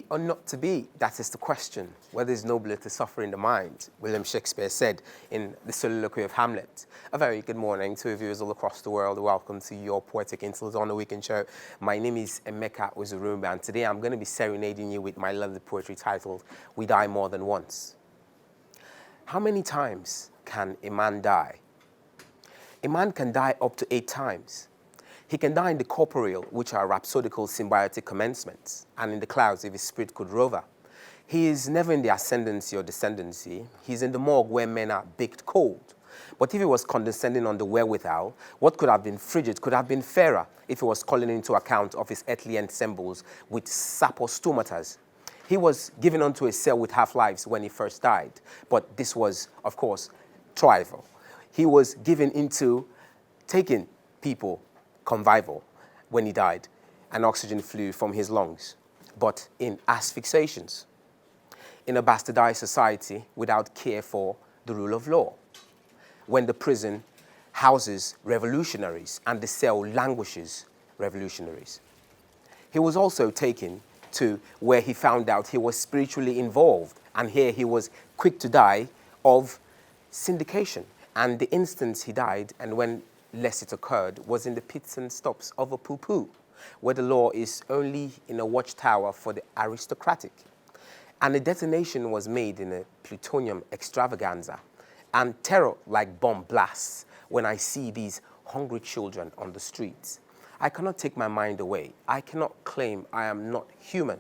Or not to be, that is the question. Whether it's nobler to suffer in the mind, William Shakespeare said in the soliloquy of Hamlet. A very good morning to viewers all across the world. Welcome to your Poetic Interludes on the Weekend Show. My name is Emeka Ozurumba, and today I'm going to be serenading you with my lovely poetry titled, We Die More Than Once. How many times can a man die? A man can die up to 8 times. He can die in the corporeal, which are rhapsodical symbiotic commencements, and in the clouds if his spirit could rover. He is never in the ascendancy or descendancy. He's in the morgue where men are baked cold. But if he was condescending on the wherewithal, what could have been frigid could have been fairer if he was calling into account of his earthly ensembles with sapostomatas. He was given unto a cell with half-lives when he first died, but this was, of course, trivial. He was given into taking people convivial when he died, and oxygen flew from his lungs, but in asphyxiations, in a bastardized society without care for the rule of law, when the prison houses revolutionaries and the cell languishes revolutionaries. He was also taken to where he found out he was spiritually involved, and here he was quick to die of syndication. And the instance he died, and when lest it occurred, was in the pits and stops of a poo-poo, where the law is only in a watchtower for the aristocratic. And a detonation was made in a plutonium extravaganza, and terror like bomb blasts when I see these hungry children on the streets. I cannot take my mind away. I cannot claim I am not human.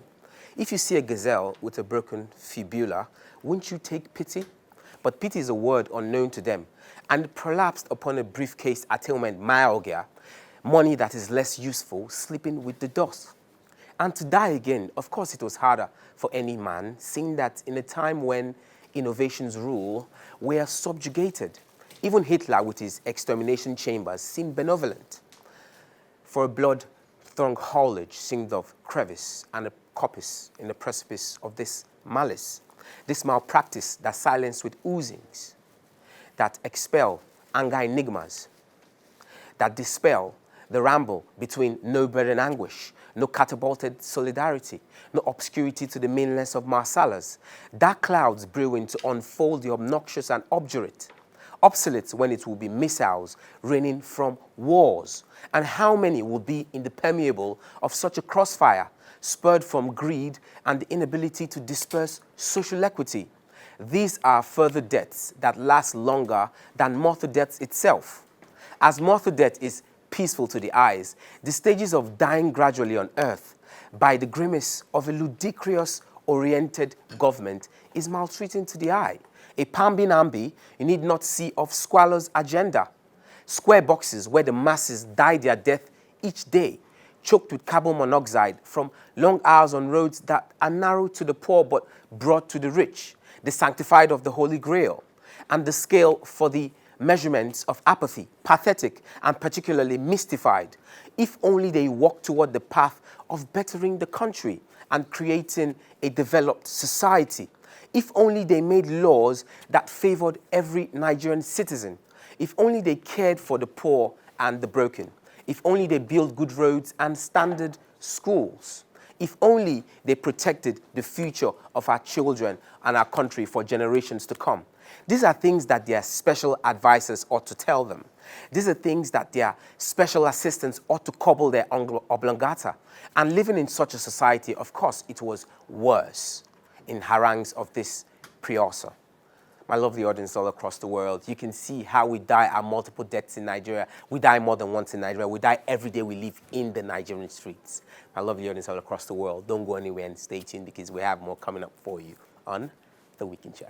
If you see a gazelle with a broken fibula, wouldn't you take pity? But pity is a word unknown to them, and prolapsed upon a briefcase attainment myalgia, money that is less useful, sleeping with the dust. And to die again, of course it was harder for any man, seeing that in a time when innovations rule, we are subjugated. Even Hitler with his extermination chambers seemed benevolent. For a blood-throng haulage seemed of crevice and a coppice in the precipice of this malice. This malpractice that silenced with oozings, that expel anger enigmas, that dispel the ramble between no burden anguish, no catapulted solidarity, no obscurity to the meanness of Marsalas, dark clouds brewing to unfold the obnoxious and obdurate, obsolete when it will be missiles raining from wars. And how many will be in the permeable of such a crossfire, spurred from greed and the inability to disperse social equity? These are further deaths that last longer than mortal death itself. As mortal death is peaceful to the eyes, the stages of dying gradually on earth by the grimace of a ludicrous-oriented government is maltreating to the eye. A pambi-nambi you need not see of squalor's agenda. Square boxes where the masses die their death each day, choked with carbon monoxide from long hours on roads that are narrow to the poor but broad to the rich, the sanctified of the Holy Grail, and the scale for the measurements of apathy, pathetic and particularly mystified. If only they walk toward the path of bettering the country and creating a developed society. If only they made laws that favored every Nigerian citizen. If only they cared for the poor and the broken. If only they built good roads and standard schools. If only they protected the future of our children and our country for generations to come. These are things that their special advisors ought to tell them. These are things that their special assistants ought to cobble their oblongata. And living in such a society, of course, it was worse in harangues of this precursor. My lovely audience all across the world, you can see how we die at multiple deaths in Nigeria. We die more than once in Nigeria. We die every day we live in the Nigerian streets. My lovely audience all across the world, don't go anywhere and stay tuned because we have more coming up for you on The Weekend Show.